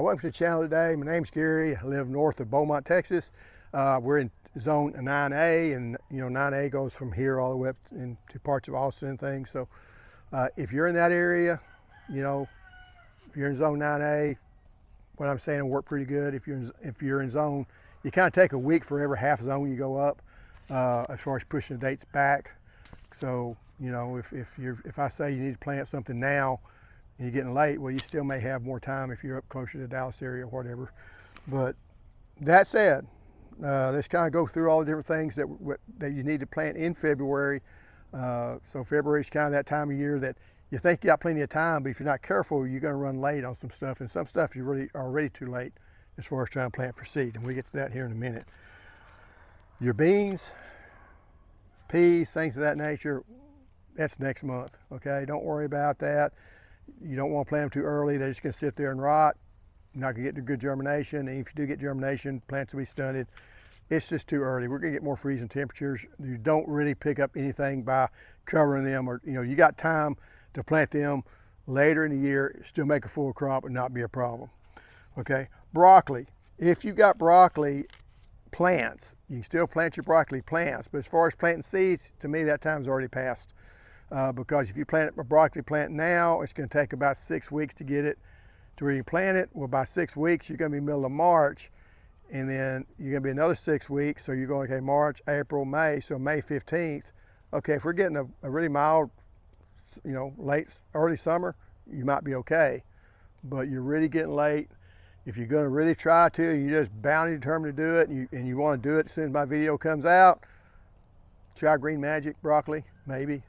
Welcome to the channel today. My name's Gary. I live north of Beaumont, Texas. We're in zone 9A, and 9A goes from here all the way up into parts of Austin and things. So if you're in that area, if you're in zone 9A, what I'm saying will work pretty good. If you're in zone, you kind of take a week for every half zone you go up, as far as pushing the dates back. So if I say you need to plant something now and you're getting late, well, you still may have more time if you're up closer to the Dallas area or whatever. But that said, let's kind of go through all the different things that you need to plant in February. So February is kind of that time of year that you think you got plenty of time, but if you're not careful, you're going to run late on some stuff, and some stuff you really are already too late as far as trying to plant for seed, and we get to that here in a minute. Your beans, peas, things of that nature, that's next month, okay? Don't worry about that. You don't want to plant them too early. They're just going to sit there and rot. You're not going to get good germination, and if you do get germination, plants will be stunted. It's just too early. We're going to get more freezing temperatures. You don't really pick up anything by covering them, or you got time to plant them later in the year, still make a full crop and not be a problem. Okay, broccoli. If you got broccoli plants, you can still plant your broccoli plants, but as far as planting seeds, to me that time's already passed. Because if you plant a broccoli plant now, it's going to take about 6 weeks to get it to where you plant it. Well, by 6 weeks, you're going to be middle of March, and then you're going to be another 6 weeks. So you're going, okay, March, April, May, so May 15th. Okay, if we're getting a really mild, early summer, you might be okay. But you're really getting late. If you're going to really try to, and you're just bound and determined to do it, and you want to do it as soon as my video comes out, try Green Magic broccoli, maybe.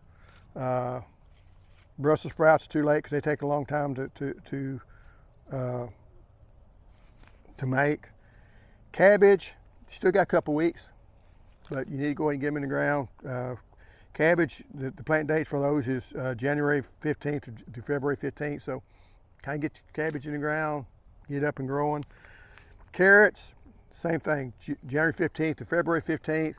Brussels sprouts too late because they take a long time to make. Cabbage, still got a couple weeks, but you need to go ahead and get them in the ground. Cabbage, the plant date for those is January 15th to February 15th, so kind of get your cabbage in the ground, get it up and growing. Carrots, same thing, January 15th to February 15th.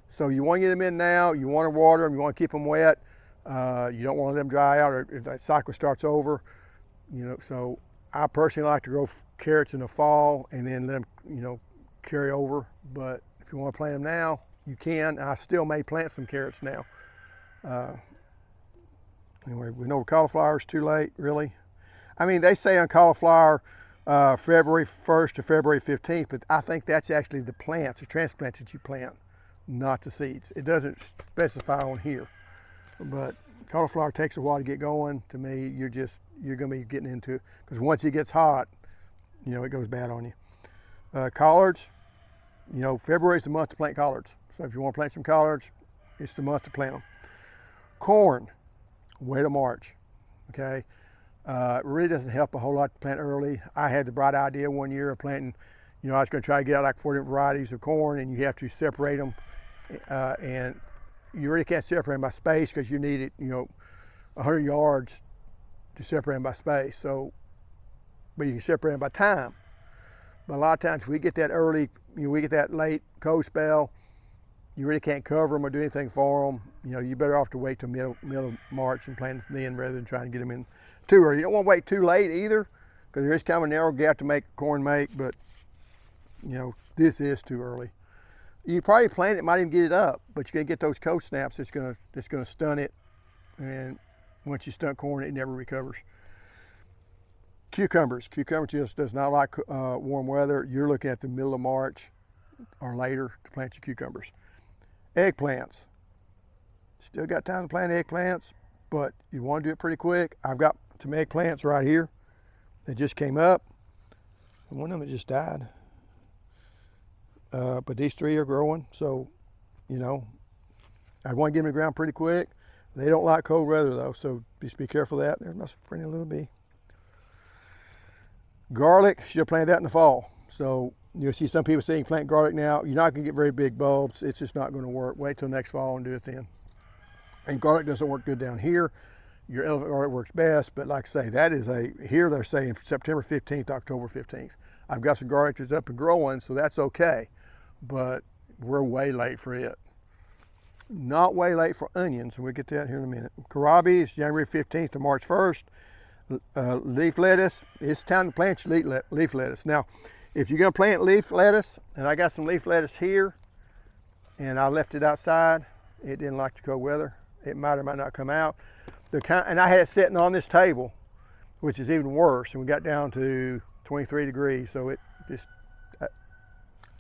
So you want to get them in now, you want to water them, you want to keep them wet. You don't want to let them dry out, or if that cycle starts over. So I personally like to grow carrots in the fall and then let them, carry over. But if you want to plant them now, you can. I still may plant some carrots now. Anyway, we know cauliflower is too late, really. I mean, they say on cauliflower February 1st to February 15th, but I think that's actually the plants, the transplants that you plant, not the seeds. It doesn't specify on here. But cauliflower takes a while to get going. To me, you're going to be getting into it, because once it gets hot, it goes bad on you. Collards, February is the month to plant collards. So if you want to plant some collards, it's the month to plant them. Corn, wait till March, okay? It really doesn't help a whole lot to plant early. I had the bright idea one year of planting, I was going to try to get out like 4 different varieties of corn, and you have to separate them, and you really can't separate them by space because you need it, 100 yards to separate them by space. So, but you can separate them by time. But a lot of times we get that early, we get that late cold spell, you really can't cover them or do anything for them. You're better off to wait till middle of March and plant them then rather than trying to get them in too early. You don't want to wait too late either, because there is kind of a narrow gap to make corn make, but this is too early. You probably plant it, might even get it up, but you gotta get those cold snaps that's gonna stun it, and once you stunt corn, it never recovers. Cucumber just does not like warm weather. You're looking at the middle of March or later to plant your cucumbers. Eggplants, still got time to plant eggplants, but you want to do it pretty quick. I've got some eggplants right here that just came up, and one of them just died. But these 3 are growing, so I want to get them in the ground pretty quick. They don't like cold weather though, so just be careful of that. There's my friendly little bee. Garlic, should have planted that in the fall. So you'll see some people saying plant garlic now. You're not going to get very big bulbs. It's just not going to work. Wait till next fall and do it then. And garlic doesn't work good down here. Your elephant garlic works best, but like I say, that is here they're saying September 15th, October 15th. I've got some garlic that's up and growing, so that's okay. But we're way late for it. Not way late for onions, and we'll get to that here in a minute. Kohlrabi is January 15th to March 1st. leaf lettuce, it's time to plant your leaf lettuce. Now, if you're gonna plant leaf lettuce, and I got some leaf lettuce here, and I left it outside, it didn't like the cold weather. It might or might not come out. And I had it sitting on this table, which is even worse, and we got down to 23 degrees, so it just,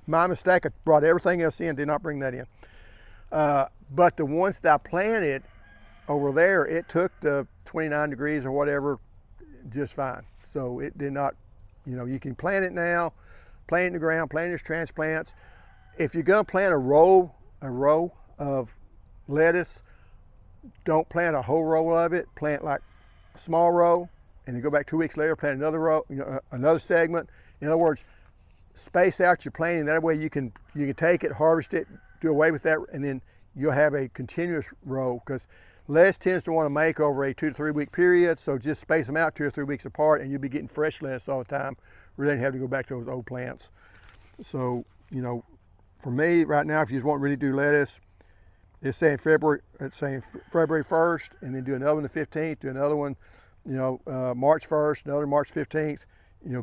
my mistake, I brought everything else in, did not bring that in. But the ones that I planted over there, it took the 29 degrees or whatever just fine. So it did not, you can plant it now, plant it in the ground, plant it as transplants. If you're gonna plant a row of lettuce, don't plant a whole row of it, plant like a small row, and then go back 2 weeks later, plant another row, another segment. In other words, space out your planting. That way you can take it, harvest it, do away with that, and then you'll have a continuous row, because lettuce tends to want to make over a 2 to 3 week period. So just space them out 2 or 3 weeks apart, and you'll be getting fresh lettuce all the time. Really don't have to go back to those old plants. So, for me right now, if you just want to really do lettuce, it's saying February 1st, and then do another one the 15th, do another one, March 1st, another March 15th, and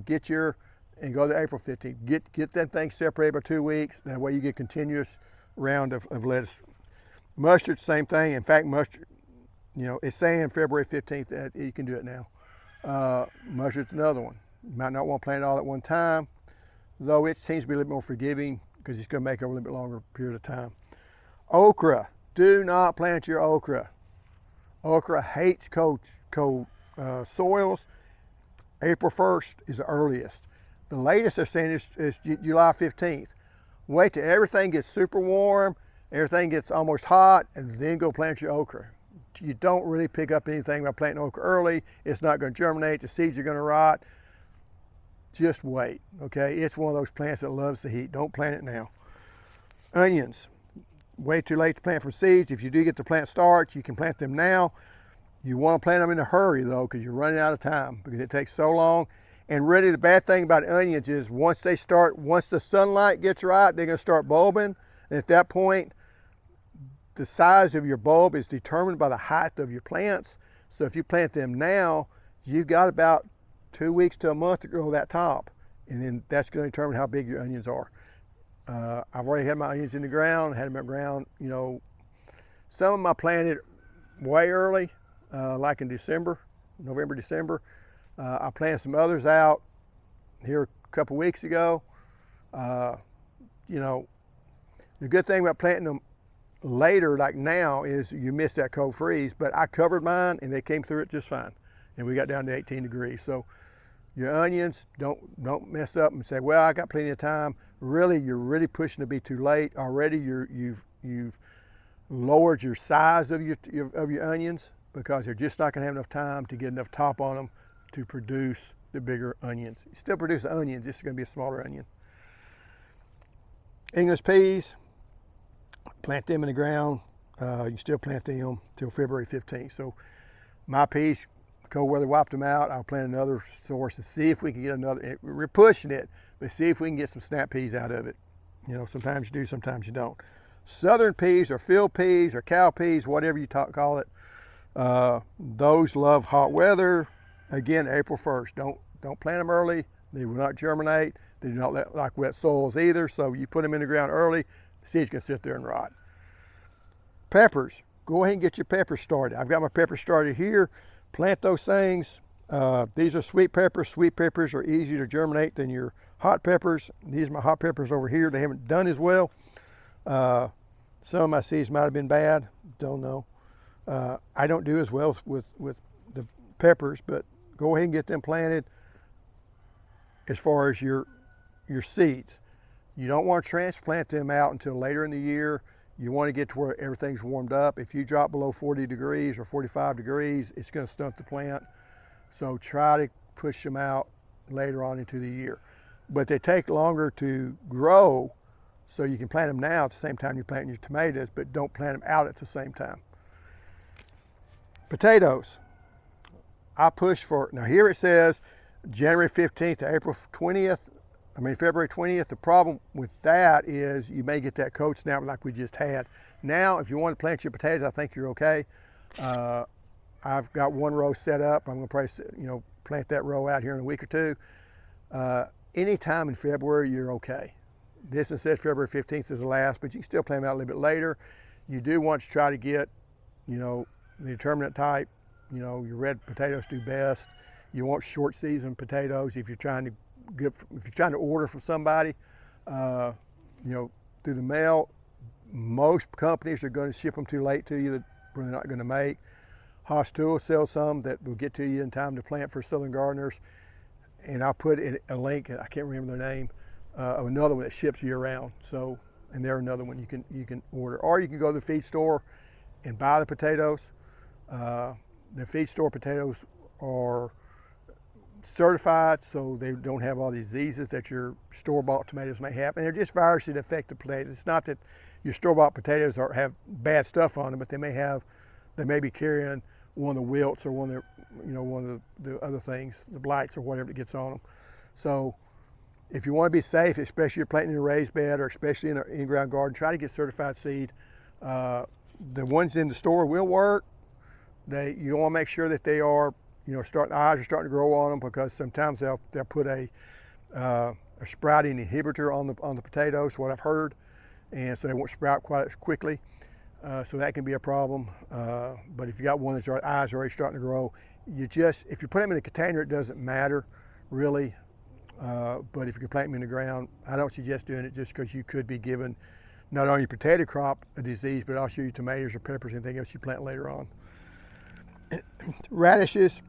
go to April 15th. Get that thing separated by 2 weeks. That way you get continuous round of lettuce. Mustard, same thing. In fact, mustard, it's saying February 15th that you can do it now. Mustard's another one. You might not want to plant it all at one time, though it seems to be a little more forgiving because it's going to make over a little bit longer period of time. Okra, do not plant your okra. Okra hates cold soils. April 1st is the earliest. The latest they're saying is July 15th. Wait till everything gets super warm, everything gets almost hot, and then go plant your okra. You don't really pick up anything by planting okra early. It's not going to germinate, the seeds are going to rot. Just wait, okay? It's one of those plants that loves the heat. Don't plant it now. Onions, way too late to plant from seeds. If you do get the plant starts, you can plant them now. You want to plant them in a hurry though, because you're running out of time, because it takes so long. And really the bad thing about onions is once the sunlight gets right, they're going to start bulbing. And at that point, the size of your bulb is determined by the height of your plants. So if you plant them now, you've got about 2 weeks to a month to grow that top. And then that's going to determine how big your onions are. I've already had my onions in the ground, had them in the ground, some of them I planted way early, like in November, December. I planted some others out here a couple weeks ago. The good thing about planting them later, like now, is you miss that cold freeze, but I covered mine and they came through it just fine. And we got down to 18 degrees. So your onions, don't mess up and say, well, I got plenty of time. Really, you're really pushing to be too late. Already you've lowered your size of your onions, because you're just not gonna have enough time to get enough top on them to produce the bigger onions. You still produce the onions, this is gonna be a smaller onion. English peas, plant them in the ground. You can still plant them till February 15th. So my peas, cold weather wiped them out. I'll plant another source and see if we can get another. We're pushing it, but see if we can get some snap peas out of it. Sometimes you do, sometimes you don't. Southern peas or field peas or cow peas, whatever you call it, those love hot weather. Again, April 1st. Don't plant them early. They will not germinate. They do not like wet soils either. So you put them in the ground early, the seeds can sit there and rot. Peppers, go ahead and get your peppers started. I've got my peppers started here. Plant those things. These are sweet peppers. Sweet peppers are easier to germinate than your hot peppers. These are my hot peppers over here. They haven't done as well. Some of my seeds might have been bad. Don't know. I don't do as well with the peppers, but go ahead and get them planted. As far as your seeds, you don't want to transplant them out until later in the year. You want to get to where everything's warmed up. If you drop below 40 degrees or 45 degrees, it's going to stunt the plant. So try to push them out later on into the year. But they take longer to grow, so you can plant them now at the same time you're planting your tomatoes, but don't plant them out at the same time. Potatoes, I push for, now here it says January 15th to February 20th. The problem with that is you may get that cold snap like we just had. Now, if you want to plant your potatoes, I think you're okay. I I've got one row set up. I'm gonna probably, plant that row out here in a week or two. Anytime in February, you're okay. This one says February 15th is the last, but you can still plant them out a little bit later. You do want to try to get, the determinate type. Your red potatoes do best. You want short season potatoes if you're trying to order from somebody, through the mail. Most companies are going to ship them too late to you that they're not going to make. Haas Tool sells some that will get to you in time to plant for Southern gardeners. And I'll put in a link, I can't remember their name, of another one that ships year round. So, and they're another one you can order. Or you can go to the feed store and buy the potatoes. The feed store potatoes are certified, so they don't have all these diseases that your store-bought tomatoes may have. And they're just viruses that affect the potatoes. It's not that your store-bought potatoes have bad stuff on them, but they may be carrying one of the wilts or one of the other things, the blights or whatever that gets on them. So if you want to be safe, especially if you're planting in a raised bed or especially in an in-ground garden, try to get certified seed. The ones in the store will work. You want to make sure that they are, the eyes are starting to grow on them, because sometimes they'll put a sprouting inhibitor on the potatoes, what I've heard, and so they won't sprout quite as quickly. So that can be a problem. But if you got one that's eyes are already starting to grow, if you put them in a container, it doesn't matter really. But if you can plant them in the ground, I don't suggest doing it just because you could be giving not only your potato crop a disease, but also your tomatoes or peppers, anything else you plant later on. Radishes,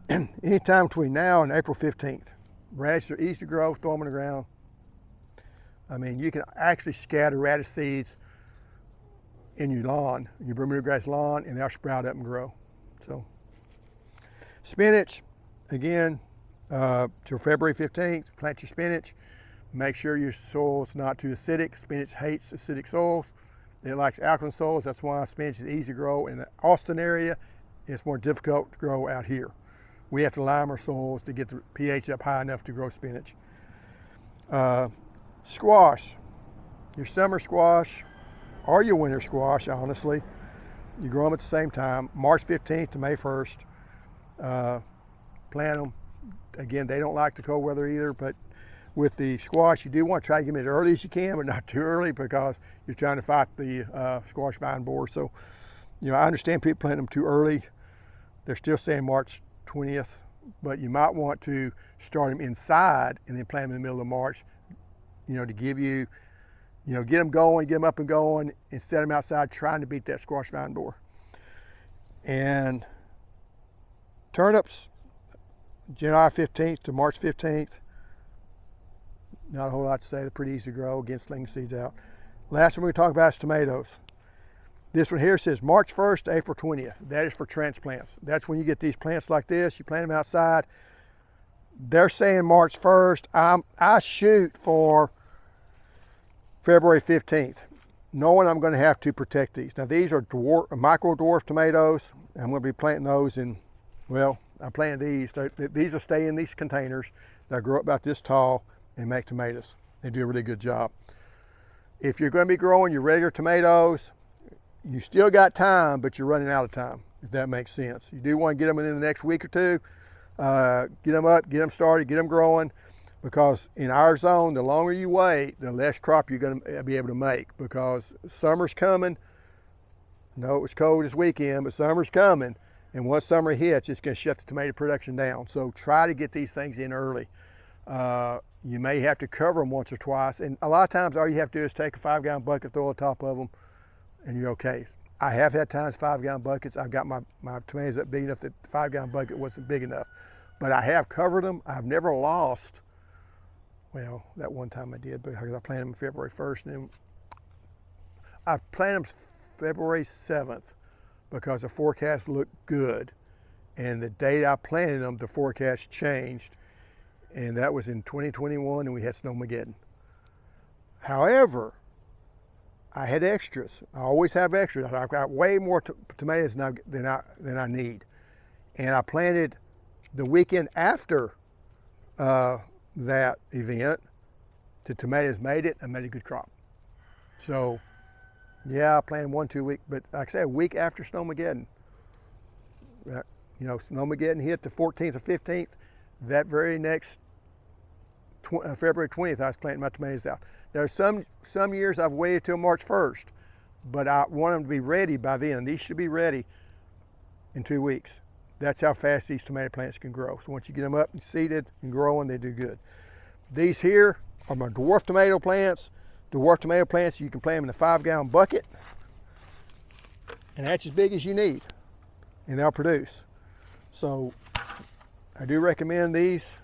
anytime between now and April 15th. Radishes are easy to grow, throw them in the ground. I mean, you can actually scatter radish seeds in your lawn, your Bermuda grass lawn, and they'll sprout up and grow. So, spinach, again, till February 15th, plant your spinach. Make sure your soil's not too acidic. Spinach hates acidic soils. It likes alkaline soils. That's why spinach is easy to grow in the Austin area. It's more difficult to grow out here. We have to lime our soils to get the pH up high enough to grow spinach. Squash, your summer squash or your winter squash, honestly, you grow them at the same time, March 15th to May 1st. Plant them. Again, they don't like the cold weather either, but with the squash, you do want to try to get them as early as you can, but not too early, because you're trying to fight the squash vine borer. So, I understand people planting them too early. They're still saying March 20th, but you might want to start them inside and then plant them in the middle of March, to give you, get them going, get them up and going, and set them outside trying to beat that squash vine borer. And turnips, July 15th to March 15th. Not a whole lot to say. They're pretty easy to grow. Again, sling the seeds out. Last one we're going to talk about is tomatoes. This one here says March 1st to April 20th. That is for transplants. That's when you get these plants like this. You plant them outside. They're saying March 1st. I shoot for February 15th, knowing I'm going to have to protect these. Now, these are micro dwarf tomatoes. I'm going to be planting those in, well, I planted these. These will stay in these containers. They'll grow up about this tall and make tomatoes. They do a really good job. If you're going to be growing your regular tomatoes, you still got time, but you're running out of time, if that makes sense. You do want to get them in the next week or two, get them up, get them started, get them growing, because in our zone, the longer you wait, the less crop you're going to be able to make, because summer's coming. No, it was cold this weekend, but summer's coming, and once summer hits, it's going to shut the tomato production down. So try to get these things in early. You may have to cover them once or twice, and a lot of times all you have to do is take a 5-gallon bucket, throw on top of them, and you're okay. I have had times 5-gallon buckets. I've got my tomatoes up big enough that the 5-gallon bucket wasn't big enough. But I have covered them. I've never lost, well, that one time I did, because I planted them February 1st, and then I planted them February 7th because the forecast looked good. And the date I planted them, the forecast changed. And that was in 2021, and we had Snowmageddon. However, I had extras. I always have extras. I've got way more tomatoes than I need. And I planted the weekend after that event. The tomatoes made it. I made a good crop. So, yeah, I planted 1-2 weeks, but like I said, a week after Snowmageddon, you know, Sonoma getting hit the 14th or 15th, that very next February 20th, I was planting my tomatoes out. There's some years I've waited till March 1st, but I want them to be ready by then. These should be ready in 2 weeks. That's how fast these tomato plants can grow. So once you get them up and seeded and growing, they do good. These here are my dwarf tomato plants. Dwarf tomato plants, you can plant them in a 5-gallon bucket, and that's as big as you need, and they'll produce. So I do recommend these.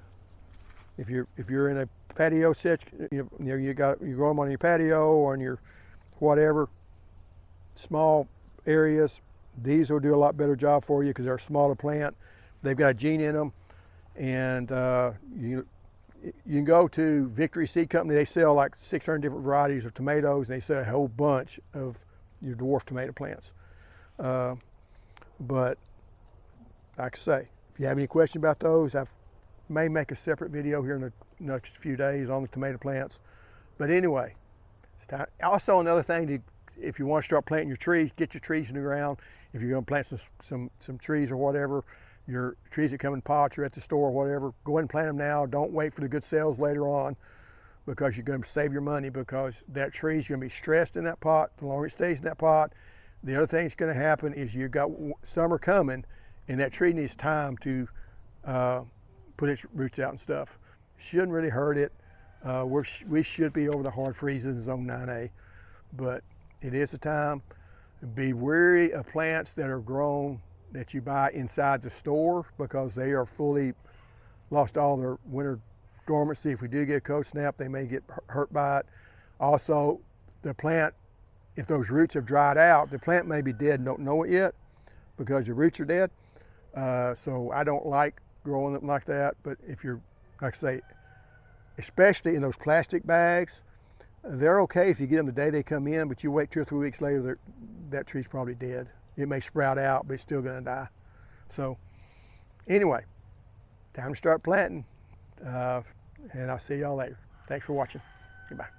If you're in a patio set, you grow them on your patio or on your whatever small areas, these will do a lot better job for you because they're a smaller plant. They've got a gene in them, and you can go to Victory Seed Company. They sell like 600 different varieties of tomatoes, and they sell a whole bunch of your dwarf tomato plants. But like I say, if you have any question about those, I may make a separate video here in the next few days on the tomato plants. But anyway, it's time. Also, another thing, if you want to start planting your trees, get your trees in the ground. If you're going to plant some trees or whatever, your trees that come in pots or at the store or whatever, go ahead and plant them now. Don't wait for the good sales later on, because you're going to save your money, because that tree is going to be stressed in that pot. The longer it stays in that pot, the other thing that's going to happen is you've got summer coming, and that tree needs time to put its roots out and stuff. Shouldn't really hurt it. We should be over the hard freezes in zone 9A, but it is a time. Be wary of plants that are grown that you buy inside the store, because they are fully lost all their winter dormancy. If we do get a cold snap, they may get hurt by it. Also, the plant, if those roots have dried out, the plant may be dead and don't know it yet because your roots are dead. So I don't like growing them like that. But if you're, like I say, especially in those plastic bags, they're okay if you get them the day they come in, but you wait 2 or 3 weeks later, that tree's probably dead. It may sprout out, but it's still gonna die. So anyway, time to start planting, and I'll see y'all later. Thanks for watching. Goodbye.